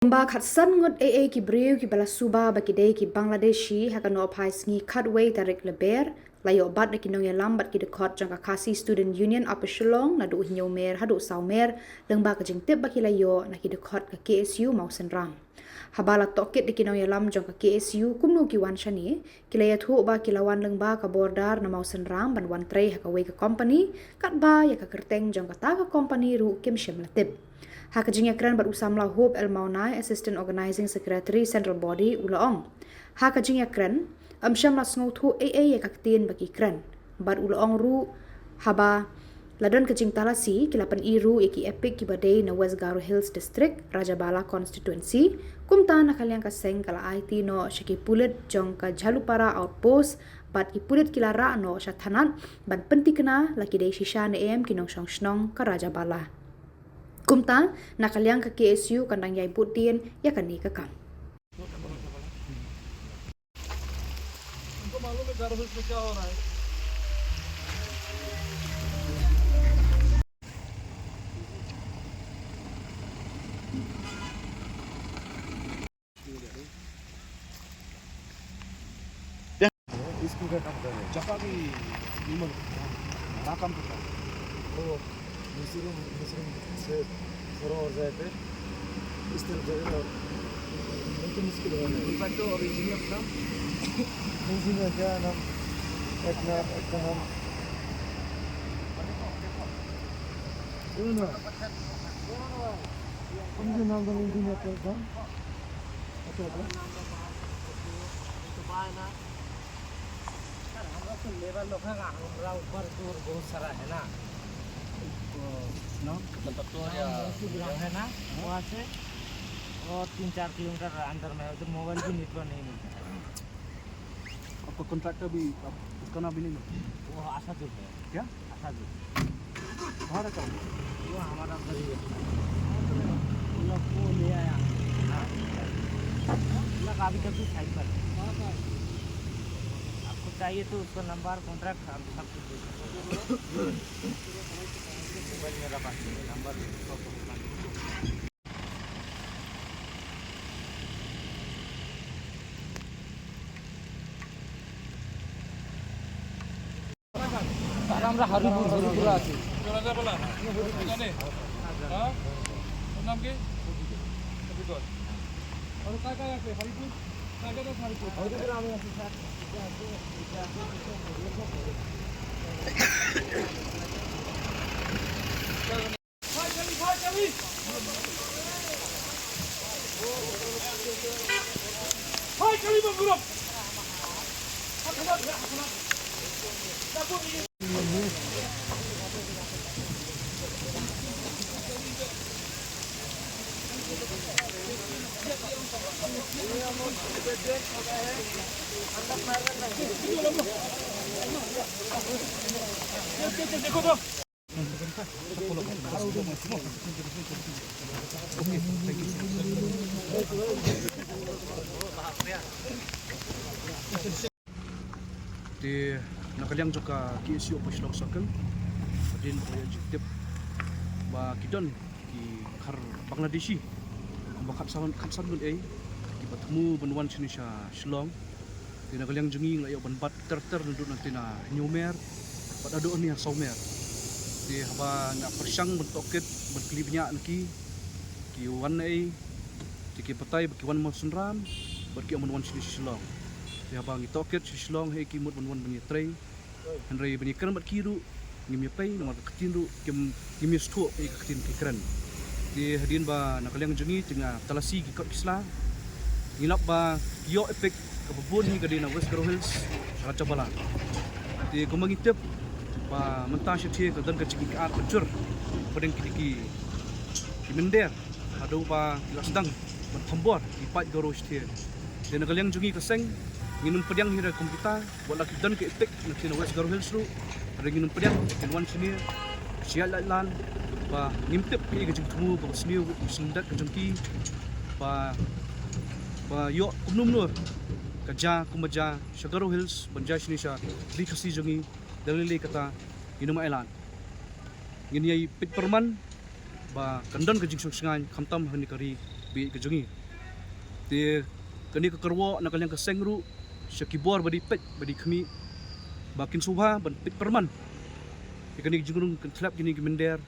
Ba khat san ngot AA ki breu ki bala suba ba ki dei ki Bangladeshi ha kan ophai sngi khatway tarik leber layo bat ki nong ya lambat ki de khot jang ka Khasi Student Union apa Shillong na du nyomer ha du saumer leng ba ka jing tep ba ki layo na ki de khot ka KSU Mausen Ram habala tokit de ki nong ya lam jang ka KSU kumnu ki wan shani ki laya thu ba ki lawan leng ba ka bordar na Mausen Ram ban wan trei ha ka we ka company kat ba ya ka kerteng jang ka ta ka company ru kim shem latip Hakajing yakran bat usamla Hope El Maunai, Assistant Organizing Secretary Central Body Ulaong. Hakajing yakran amsyam la sngotu AA yakaktin bagi kran. Bat Ulaong ru haba ladon kajing talasi kilapan iru yaki epic kibadai na West Garo Hills District, Rajabala Constituency, kumta na kaliang kaseng kala IT no syaki pulit jong ka Jalupara Outpost, bat ipulit kilara no syathanan ban penti kena laki day shisha na AM kinong syong shnong ka Rajabala. Kumta nakaliang ka KSU kandang yai butin ya kan ni ka kam. इसको क्या काम कर रहे हैं जहाँ भी निमन ना काम करता है तो मुस्लिम से थोड़ा और जाते इस तरह जगह लेकिन मुश्किल है इनका तो ओरिजिनल नाम इंजीनियर क्या नाम एक नाम ना उनके नाम का इंजीनियर क्या था अच्छा तो बाय ना लेबर लोग हैं हमारा ऊपर तो बहुत सारा है ना तो मतलब तो है ना वहाँ से और 3-4 किलोमीटर अंदर में उधर मोबाइल भी नेटवर्क नहीं मिलता है आपका कॉन्ट्रैक्टर भी उसका नाम भी नहीं मिलता वो आशा दूर है क्या आशा दूर कहाँ रहता है वो हमारा गरीब है वो ले आया कभी कभी साइड पर चाहिए तो उसका नंबर कॉन्ट्रैक्ट सब कुछ मोबाइल मेरा पास नंबर আমরা হরিপুর হরিপুরে আছি নাম কি আর কায় কায় আছে হরিপুর কায় কায় আছে হরিপুর হরিপুরে আমি আছি স্যার देखो तो di nakaliang juga KSU Operational Circle din objektif ba kidon ki khar Bangladeshi ba khatsan gun ai ki bertemu benuan Indonesia Shillong di nakaliang jengi layo banbat ter nunduk nanti na nyomer pada ado ni saumer di haba na persyang bentoket berkelibnya naki ki wan ai ki patai ki wan Mausen Ram berki benuan Indonesia Shillong di haba ngi toket Shillong he ki mut benuan bani trei henry bani kran bat kiru ngim yapai nomor ketinru kim stu e ketin kikran di hadin ba nakaliang jengi tengah talasi ki kot kisla ngilap ba yo efek kebun ni gadina West Garo Hills Rajabala di kumangitip ba mentas ye ke dan kecik at pecur pedeng ki mender ado ba sedang bertembor di pat Garo Stie di nakaliang jengi keseng nginum pedang hira komputer wala dan ke efek na West Garo Hills ru nginum pedang kenwan sini sial lan ba ngimtip ki gajing temu ba sniu sendat kajengki ba yo kumnum nur kaja kumaja Garo Hills banja sini sha di Khasi jongi dalili kata inum ailan ngini pit perman ba kandon kajing sungai kamtam hani kari bi ke jungi te kani ke kerwo nak yang ke sengru syakibor badi pet badi kami bakin subha ban pit perman kani jungurung ke tlap gini ke mender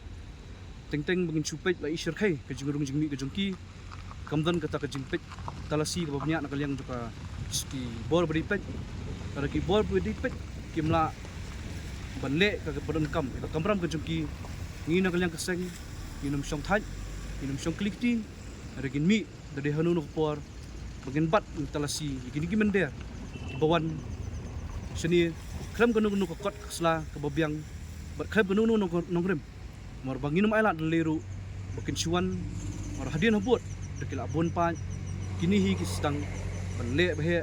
teng bangin chupet la isir khai ke jungurung jingmi ke jungki kamdan kata ke jingpet talasi ke babnya nak yang juga ski bor badi pet kada ki bor badi pet kimla banle ka badan kam ka kamram ke jungki ngi nak yang keseng inum syong thaj inum syong klikti regin mi dari hanu nok por bagin bat talasi gini gi mender bawan seni krem kanu kanu kot sla ke babiang bat krem kanu nongrem mar banginum ailat leru bakin chuan mar hadian habut dekil abon pa kini hi ki sedang banle bahe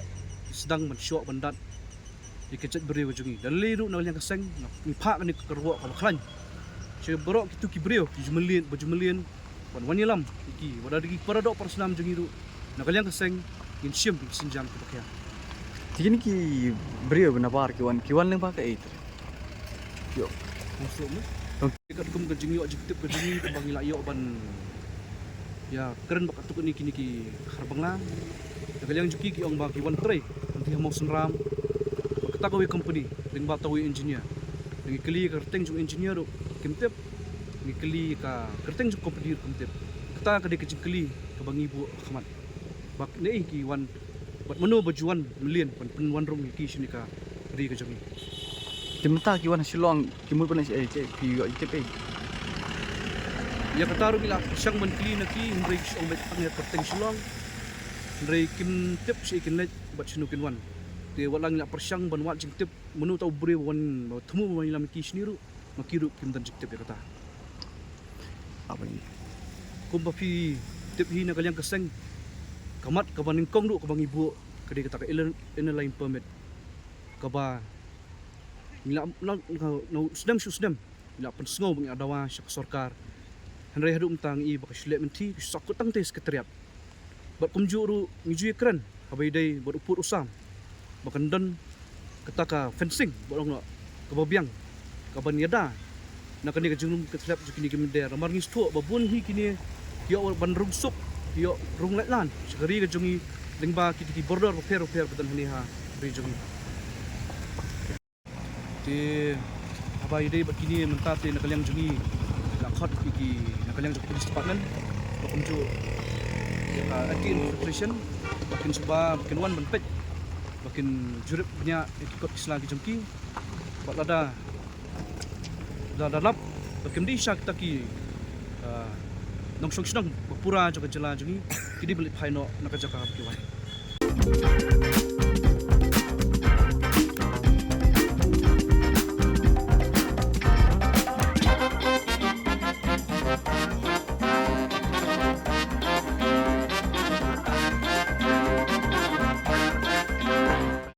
sedang mensyok bandat dikecet beri wajungi dan leru nak yang keseng ni pak ni kerwo kalau klan saya berok kitu ki beriu ki jumelien wan wanyelam iki wada digi paradok persnam jungi ru nak yang keseng in syem sinjam ke bakya Tiki ni ki beriu benabar kiwan leng pakai itu. Yo. masuk ni dekat kum ke jungi wajib tip ke jungi ke bangila yo ban ya keren bak atuk ni kini ki harbangla nak yang juki ki ong ba ki wan tray nanti mau senram katakowi company ding batawi engineer ding keli kerteng ju engineer ru kimtep ni keli ka kerteng ju company kimtep kata ka de keli ke bangi bu khamat bak nei ki wan bat menu bajuan million pen wan rong ki sini ka ri ke jongi Timta kiwan silong kimul pun si cek pi yo itep. ya kata ru bila syang men keli na ki hindai ong bet pang kerteng silong hindai kimtep si kin let bat sinukin wan te walang la persyang ban wat jing tip menu tau bre wan themu wan lam ki sniru makiru kim dan jik tip kata Apa ni? kum bafi tip hi na kalyang keseng kamat ka baning kong du ka bang ibu kadi kata ka line permit ka ba nila no sedem nila pen sngo bang adawa syak sarkar hanrai hadu tang i baka shle menti sakut tang te sekretariat bat kumjuru ngiju kran habai dai bat upur usam bakan dan ketaka fencing bolong no kebabiang kaban yada nak kini kejunum ketlap jukini kemender mar ngis tu babun hi kini yo ban rungsuk yo rung letlan sekali kejungi lingba kiti border repair betan hani ha ri jungi ti abai dei bakini mentate nak kaliang jungi nak khot iki nak kaliang juk police department bakum ju anti infiltration bakin suba bakin wan benpet bakin jurip punya ikut Islam jengki buat lada dalam bakin di syak taki nong song senang berpura juga jalan jengi kini beli paino nak kerja kahap kiwan